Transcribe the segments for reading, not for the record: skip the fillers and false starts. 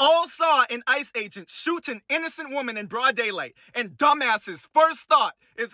all saw an ICE agent shoot an innocent woman in broad daylight, and dumbasses' first thought is,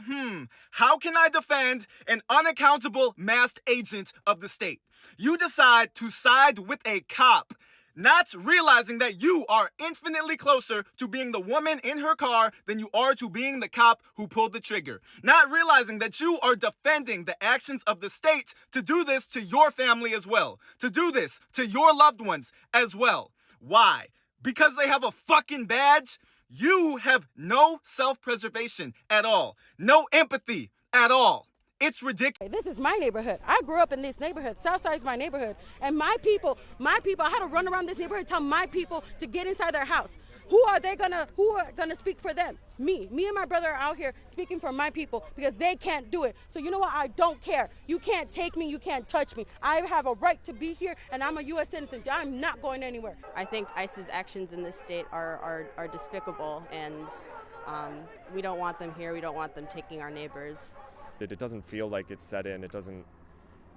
how can I defend an unaccountable masked agent of the state? You decide to side with a cop, not realizing that you are infinitely closer to being the woman in her car than you are to being the cop who pulled the trigger. Not realizing that you are defending the actions of the state to do this to your family as well, to do this to your loved ones as well. Why? Because they have a fucking badge? You have no self-preservation at all. No empathy at all. It's ridiculous. This is my neighborhood. I grew up in this neighborhood. Southside is my neighborhood. And my people, I had to run around this neighborhood, tell my people to get inside their house. Who are gonna speak for them? Me and my brother are out here speaking for my people because they can't do it. So you know what? I don't care. You can't take me, you can't touch me. I have a right to be here, and I'm a U.S. citizen. I'm not going anywhere. I think ICE's actions in this state are despicable, and we don't want them here. We don't want them taking our neighbors. It doesn't feel like it's set in. It doesn't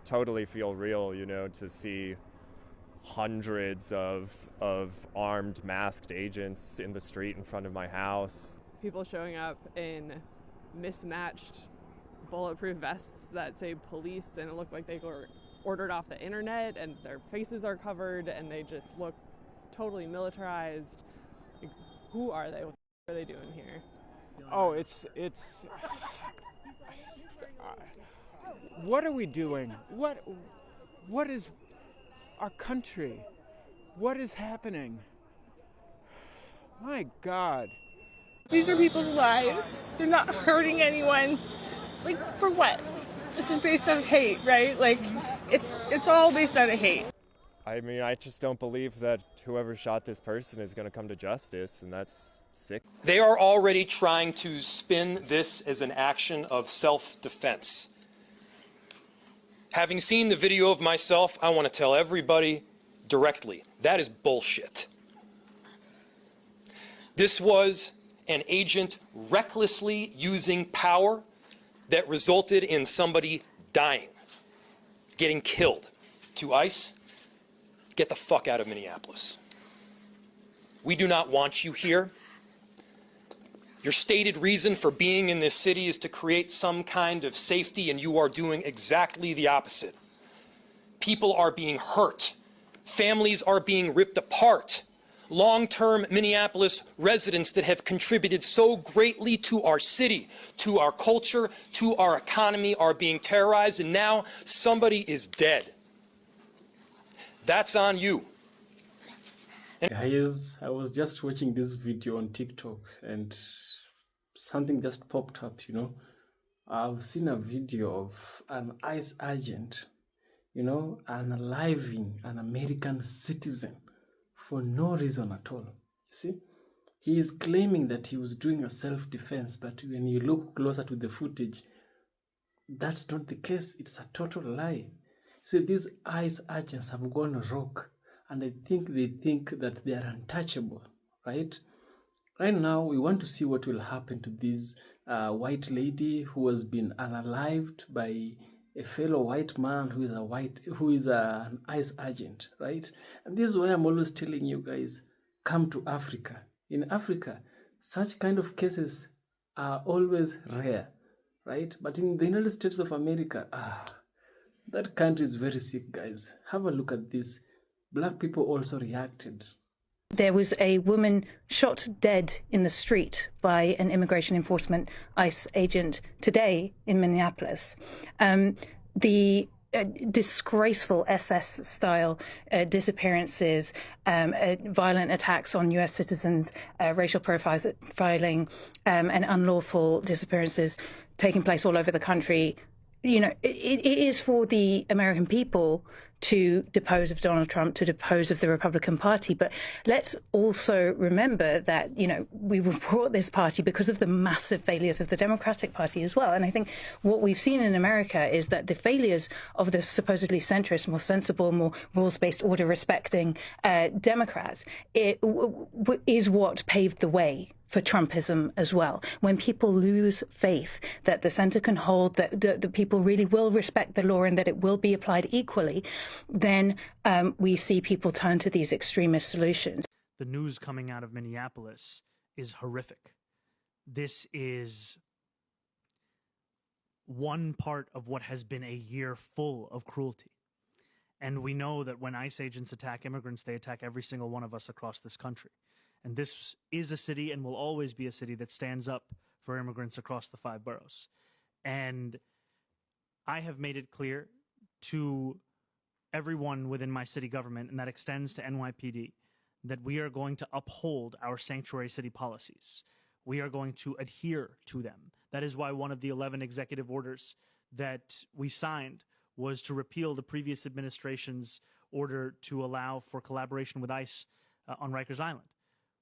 totally feel real, you know, to see hundreds of armed, masked agents in the street in front of my house. People showing up in mismatched bulletproof vests that say police, and it looked like they were ordered off the internet, and their faces are covered, and they just look totally militarized. Like, who are they? What are they doing here? Oh, what are we doing? What is our country? What is happening? My God. These are people's lives. They're not hurting anyone. Like, for what? This is based on hate, right? Like, it's all based on a hate. I mean, I just don't believe that whoever shot this person is going to come to justice, and that's sick. They are already trying to spin this as an action of self-defense. Having seen the video of myself, I want to tell everybody directly, that is bullshit. This was an agent recklessly using power that resulted in somebody dying, getting killed. To ICE, get the fuck out of Minneapolis. We do not want you here. Your stated reason for being in this city is to create some kind of safety, and you are doing exactly the opposite. People are being hurt. Families are being ripped apart. Long-term Minneapolis residents that have contributed so greatly to our city, to our culture, to our economy are being terrorized, and now somebody is dead. That's on you. Guys, I was just watching this video on TikTok and something just popped up, you know. I've seen a video of an ICE agent, you know, unaliving an American citizen for no reason at all. You see, he is claiming that he was doing a self-defense, but when you look closer to the footage, that's not the case. It's a total lie. So these ICE agents have gone rogue, and I think they think that they are untouchable, right? Right now, we want to see what will happen to this white lady who has been unalived by a fellow white man who is an ICE agent, right? And this is why I'm always telling you guys, come to Africa. In Africa, such kind of cases are always rare, right? But in the United States of America, that country is very sick, guys. Have a look at this. Black people also reacted. There was a woman shot dead in the street by an immigration enforcement ICE agent today in Minneapolis. The disgraceful SS-style disappearances, violent attacks on US citizens, racial profiling, and unlawful disappearances taking place all over the country. You know, it is for the American people to depose of Donald Trump, to depose of the Republican Party. But let's also remember that, you know, we brought this party because of the massive failures of the Democratic Party as well. And I think what we've seen in America is that the failures of the supposedly centrist, more sensible, more rules-based, order-respecting Democrats is what paved the way for Trumpism as well. When people lose faith that the center can hold, that the people really will respect the law and that it will be applied equally, then we see people turn to these extremist solutions. the news coming out of Minneapolis is horrific. This is one part of what has been a year full of cruelty. And we know that when ICE agents attack immigrants, they attack every single one of us across this country. And this is a city and will always be a city that stands up for immigrants across the 5 boroughs. And I have made it clear to everyone within my city government, and that extends to NYPD, that we are going to uphold our sanctuary city policies. We are going to adhere to them. That is why one of the 11 executive orders that we signed was to repeal the previous administration's order to allow for collaboration with ICE on Rikers Island.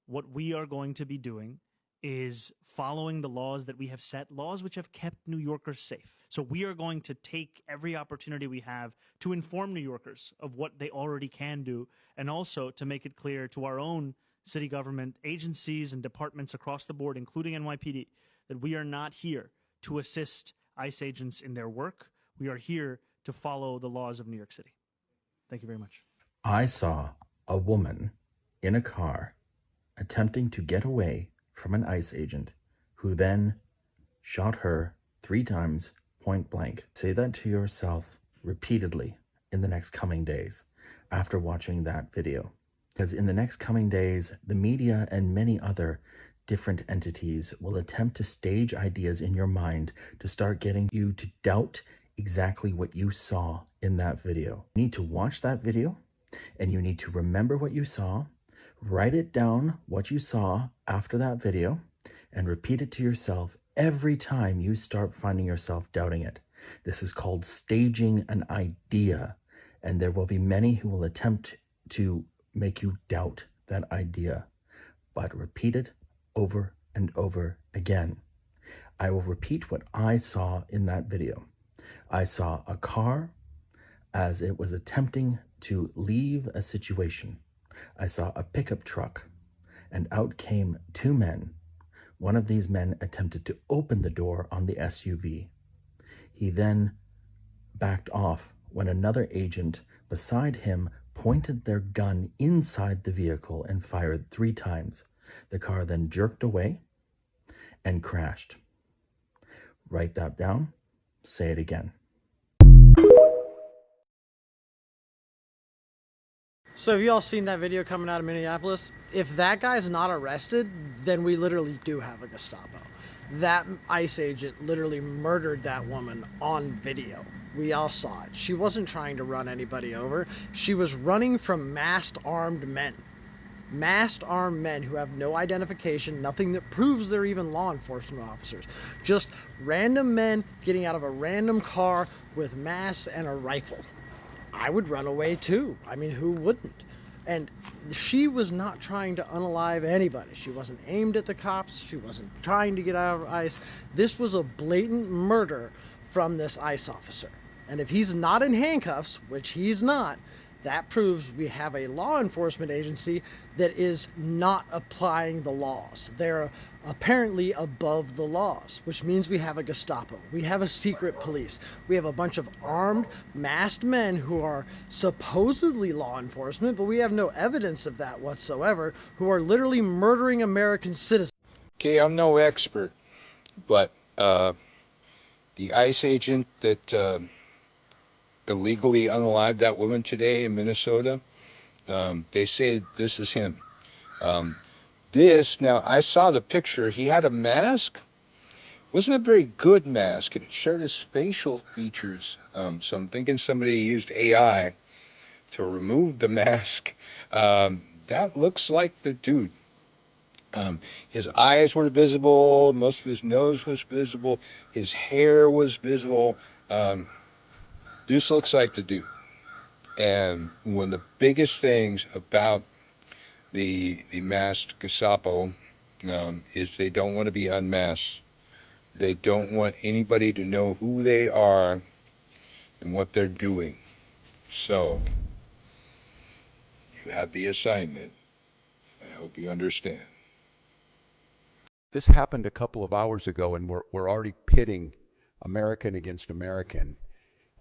What we are going to be doing is following the laws that we have set, laws which have kept New Yorkers safe. So we are going to take every opportunity we have to inform New Yorkers of what they already can do, and also to make it clear to our own city government agencies and departments across the board, including NYPD, that we are not here to assist ICE agents in their work. We are here to follow the laws of New York City. Thank you very much. I saw a woman in a car attempting to get away from an ICE agent who then shot her 3 times point blank. Say that to yourself repeatedly in the next coming days after watching that video. Because in the next coming days, the media and many other different entities will attempt to stage ideas in your mind to start getting you to doubt exactly what you saw in that video. You need to watch that video and you need to remember what you saw, write it down what you saw after that video, and repeat it to yourself every time you start finding yourself doubting it. This is called staging an idea, and there will be many who will attempt to make you doubt that idea, but repeat it over and over again. I will repeat what I saw in that video. I saw a car as it was attempting to leave a situation. I saw a pickup truck, and out came 2 men. One of these men attempted to open the door on the SUV. He then backed off when another agent beside him pointed their gun inside the vehicle and fired 3 times. The car then jerked away and crashed. Write that down. Say it again. So have you all seen that video coming out of Minneapolis? If that guy's not arrested, then we literally do have a Gestapo. That ICE agent literally murdered that woman on video. We all saw it. She wasn't trying to run anybody over. She was running from masked armed men. Masked armed men who have no identification, nothing that proves they're even law enforcement officers. Just random men getting out of a random car with masks and a rifle. I would run away too. I mean, who wouldn't? And she was not trying to unalive anybody. She wasn't aimed at the cops. She wasn't trying to get out of ICE. This was a blatant murder from this ICE officer. And if he's not in handcuffs, which he's not, that proves we have a law enforcement agency that is not applying the laws. They're apparently above the laws, which means we have a Gestapo. We have a secret police. We have a bunch of armed, masked men who are supposedly law enforcement, but we have no evidence of that whatsoever, who are literally murdering American citizens. Okay, I'm no expert, but the ICE agent that illegally unalived that woman today in Minnesota, they say this is him. Now I saw the picture. He had a mask. Wasn't a very good mask, and it showed his facial features. So I'm thinking somebody used AI to remove the mask. That looks like the dude. His eyes were visible. Most of his nose was visible. His hair was visible. This looks like the dude. And one of the biggest things about the masked Gestapo is they don't want to be unmasked. They don't want anybody to know who they are and what they're doing. So, you have the assignment. I hope you understand. This happened a couple of hours ago, and we're already pitting American against American.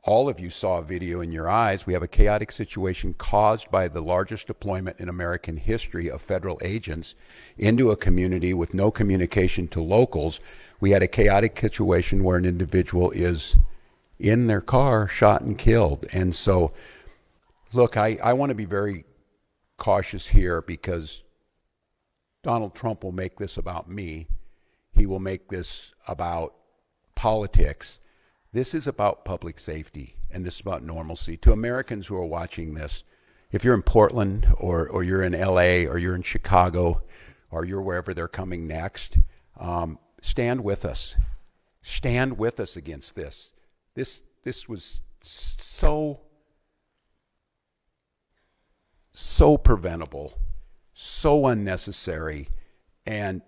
All of you saw a video in your eyes. We have a chaotic situation caused by the largest deployment in American history of federal agents into a community with no communication to locals. We had a chaotic situation where an individual is in their car, shot and killed. And so, look, I want to be very cautious here because Donald Trump will make this about me. He will make this about politics. This is about public safety, and this is about normalcy. To Americans who are watching this, if you're in Portland or you're in LA or you're in Chicago or you're wherever they're coming next, stand with us. Stand with us against this. This was so preventable, so unnecessary, and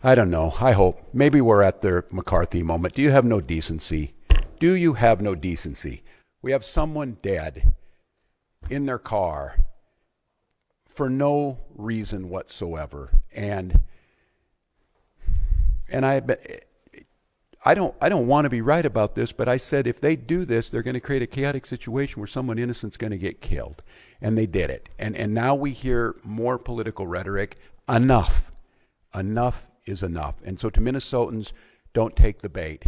I don't know. I hope. Maybe we're at the McCarthy moment. Do you have no decency? Do you have no decency? We have someone dead in their car for no reason whatsoever, and I don't want to be right about this, but I said if they do this, they're going to create a chaotic situation where someone innocent's going to get killed, and they did it. And now we hear more political rhetoric. Enough is enough. And so to Minnesotans, don't take the bait.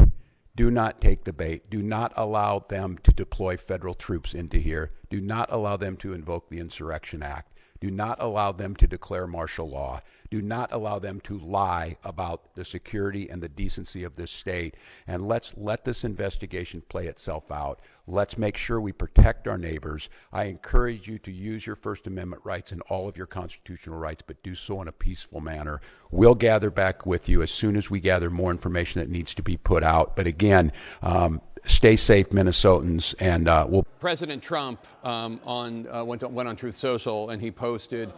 Do not take the bait. Do not allow them to deploy federal troops into here. Do not allow them to invoke the Insurrection Act. Do not allow them to declare martial law. Do not allow them to lie about the security and the decency of this state. And let's let this investigation play itself out. Let's make sure we protect our neighbors. I encourage you to use your First Amendment rights and all of your constitutional rights, but do so in a peaceful manner. We'll gather back with you as soon as we gather more information that needs to be put out. But again, stay safe, Minnesotans, and we'll. President Trump went on Truth Social, and he posted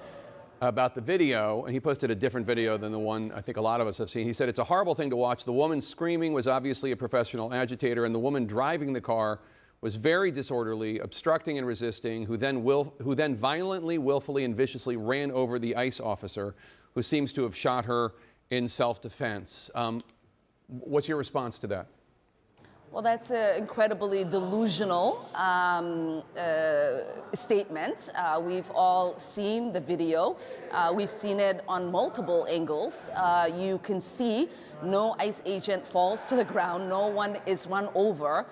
about the video, and he posted a different video than the one I think a lot of us have seen. He said, "It's a horrible thing to watch. The woman screaming was obviously a professional agitator, and the woman driving the car was very disorderly, obstructing and resisting, who then violently, willfully, and viciously ran over the ICE officer, who seems to have shot her in self-defense." What's your response to that? Well, that's an incredibly delusional statement. We've all seen the video. We've seen it on multiple angles. You can see no ICE agent falls to the ground. No one is run over.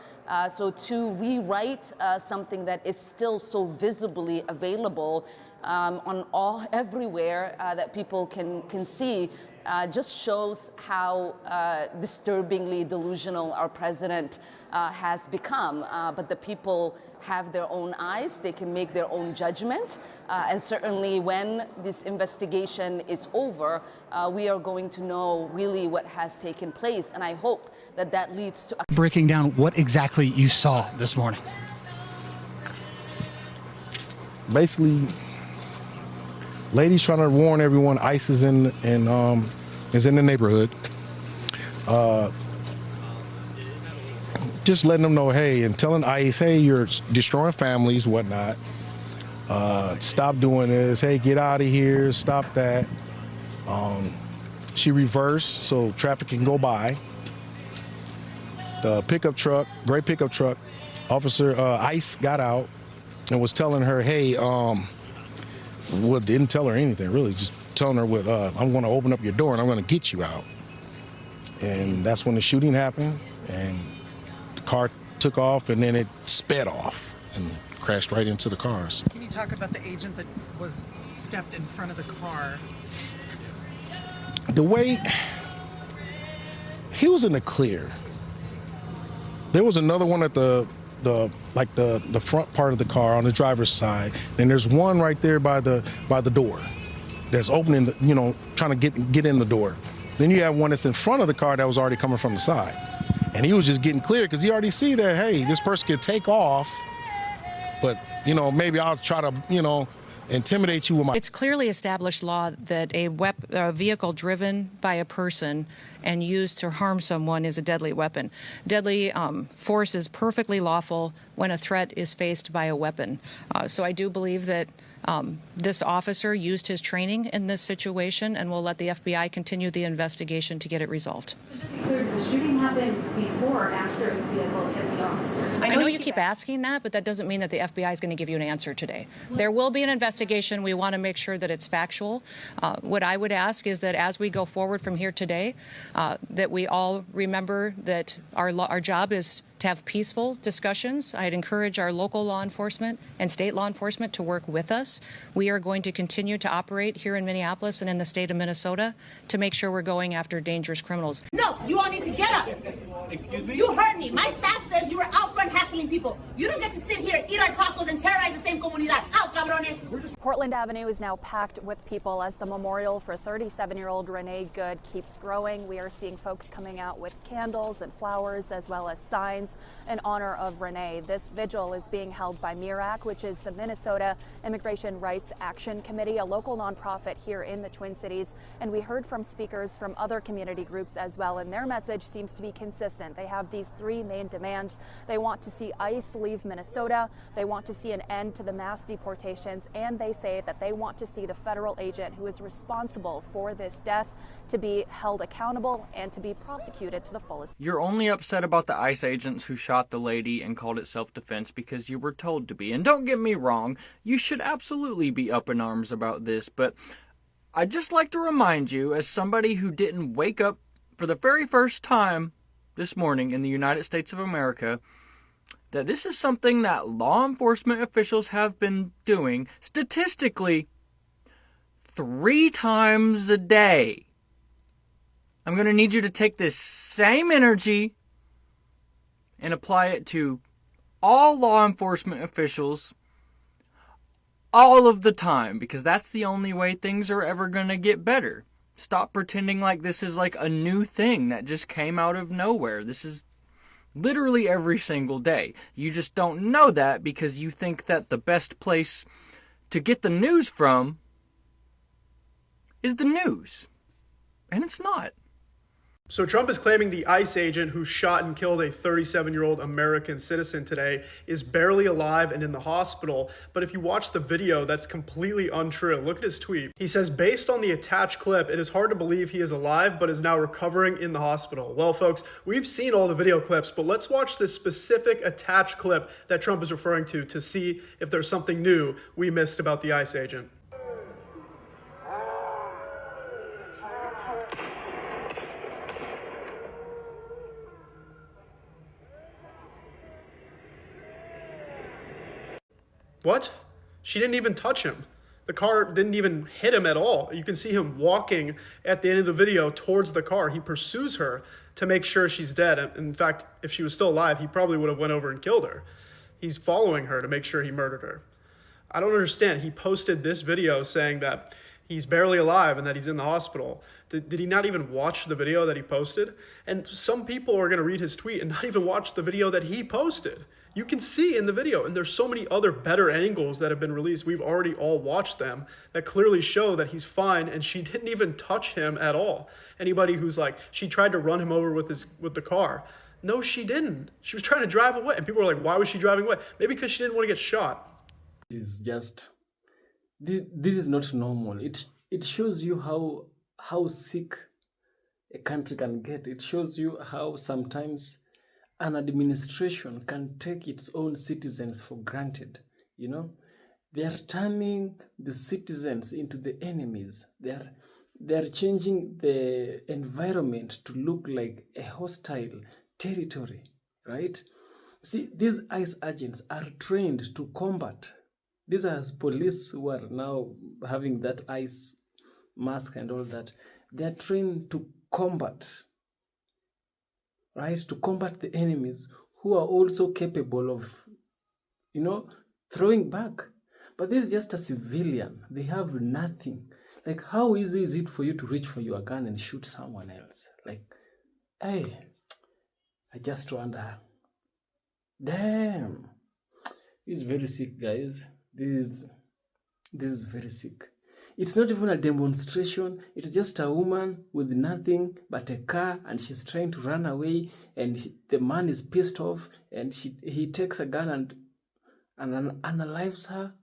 So to rewrite something that is still so visibly available everywhere that people can see, just shows how disturbingly delusional our president has become. But the people have their own eyes. They can make their own judgment. And certainly when this investigation is over, we are going to know really what has taken place. And I hope that that leads to... Breaking down what exactly you saw this morning. Basically, ladies trying to warn everyone ICE is in the neighborhood. Just letting them know, hey, and telling ICE, hey, you're destroying families, whatnot. Stop doing this. Hey, get out of here. Stop that. She reversed so traffic can go by. The pickup truck, gray pickup truck, officer ICE got out and was telling her, hey, well, didn't tell her anything, really, just telling her what, I'm going to open up your door and I'm going to get you out. And that's when the shooting happened, and the car took off, and then it sped off and crashed right into the cars. Can you talk about the agent that was stepped in front of the car? The way he was in the clear. There was another one at the front part of the car on the driver's side. Then there's one right there by the door that's opening, trying to get in the door. Then you have one that's in front of the car that was already coming from the side. And he was just getting clear because he already see that, hey, this person could take off, but, maybe I'll try to, intimidate you with my... It's clearly established law that a vehicle driven by a person and used to harm someone is a deadly weapon. Deadly force is perfectly lawful when a threat is faced by a weapon. So I do believe that this officer used his training in this situation, and we'll let the FBI continue the investigation to get it resolved. The shooting happened before or after the vehicle hit the officer? I know you keep asking that, but that doesn't mean that the FBI is going to give you an answer today. There will be an investigation. We want to make sure that it's factual. What I would ask is that as we go forward from here today, that we all remember that our job is to have peaceful discussions. I'd encourage our local law enforcement and state law enforcement to work with us. We are going to continue to operate here in Minneapolis and in the state of Minnesota to make sure we're going after dangerous criminals. No, you all need to get up. Excuse me? You heard me. My staff says you were out front hassling people. You don't get to sit here, eat our tacos, and terrorize the same comunidad. Out, cabrones. Portland Avenue is now packed with people as the memorial for 37-year-old Renee Good keeps growing. We are seeing folks coming out with candles and flowers as well as signs in honor of Renee. This vigil is being held by MIRAC, which is the Minnesota Immigration Rights Action Committee, a local nonprofit here in the Twin Cities. And we heard from speakers from other community groups as well, and their message seems to be consistent. They have these three main demands. They want to see ICE leave Minnesota, they want to see an end to the mass deportations, and they say that they want to see the federal agent who is responsible for this death to be held accountable and to be prosecuted to the fullest. You're only upset about the ICE agents who shot the lady and called it self-defense because you were told to be. And don't get me wrong, you should absolutely be up in arms about this, but I'd just like to remind you, as somebody who didn't wake up for the very first time this morning in the United States of America, that this is something that law enforcement officials have been doing statistically 3 times a day. I'm going to need you to take this same energy and apply it to all law enforcement officials all of the time, because that's the only way things are ever going to get better. Stop pretending like this is like a new thing that just came out of nowhere. This is literally every single day. You just don't know that because you think that the best place to get the news from is the news. And it's not. So Trump is claiming the ICE agent who shot and killed a 37-year-old American citizen today is barely alive and in the hospital. But if you watch the video, that's completely untrue. Look at his tweet. He says, based on the attached clip, it is hard to believe he is alive, but is now recovering in the hospital. Well, folks, we've seen all the video clips, but let's watch this specific attached clip that Trump is referring to see if there's something new we missed about the ICE agent. What? She didn't even touch him. The car didn't even hit him at all. You can see him walking at the end of the video towards the car. He pursues her to make sure she's dead. In fact, if she was still alive, he probably would have went over and killed her. He's following her to make sure he murdered her. I don't understand. He posted this video saying that he's barely alive and that he's in the hospital. Did he not even watch the video that he posted? And some people are going to read his tweet and not even watch the video that he posted. You can see in the video, and there's so many other better angles that have been released. We've already all watched them that clearly show that he's fine and she didn't even touch him at all. Anybody who's like, she tried to run him over with the car. No, she didn't. She was trying to drive away. And people were like, why was she driving away? Maybe because she didn't want to get shot. It's just, this is not normal. It shows you how sick a country can get. It shows you how sometimes an administration can take its own citizens for granted. You know, they are turning the citizens into the enemies. They are changing the environment to look like a hostile territory, right? See, these ICE agents are trained to combat. These are police who are now having that ICE mask and all that. They are trained to combat, right? To combat the enemies who are also capable of, you know, throwing back. But this is just a civilian. They have nothing. Like, how easy is it for you to reach for your gun and shoot someone else? Like, hey, I just wonder. Damn. This is very sick, guys. This is very sick. It's not even a demonstration. It's just a woman with nothing but a car, and she's trying to run away, and the man is pissed off, and he takes a gun and unalives her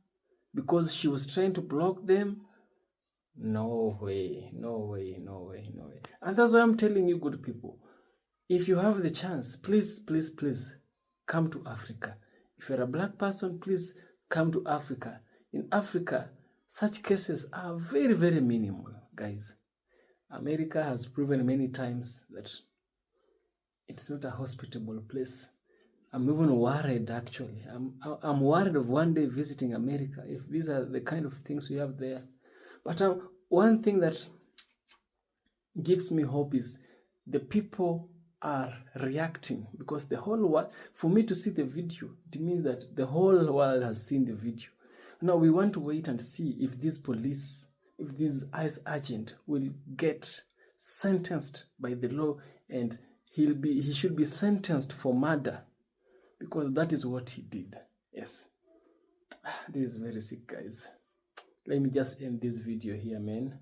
because she was trying to block them. No way, no way, no way, no way. And that's why I'm telling you, good people, If you have the chance, please, please, please come to Africa. If you're a black person, please come to Africa. In Africa, such cases are very, very minimal, guys. America has proven many times that it's not a hospitable place. I'm even worried, actually. I'm worried of one day visiting America if these are the kind of things we have there. But one thing that gives me hope is the people are reacting, because the whole world, for me to see the video, it means that the whole world has seen the video. Now we want to wait and see if these police, if this ICE agent will get sentenced by the law, and he should be sentenced for murder, because that is what he did. Yes. This is very sick, guys. Let me just end this video here, man.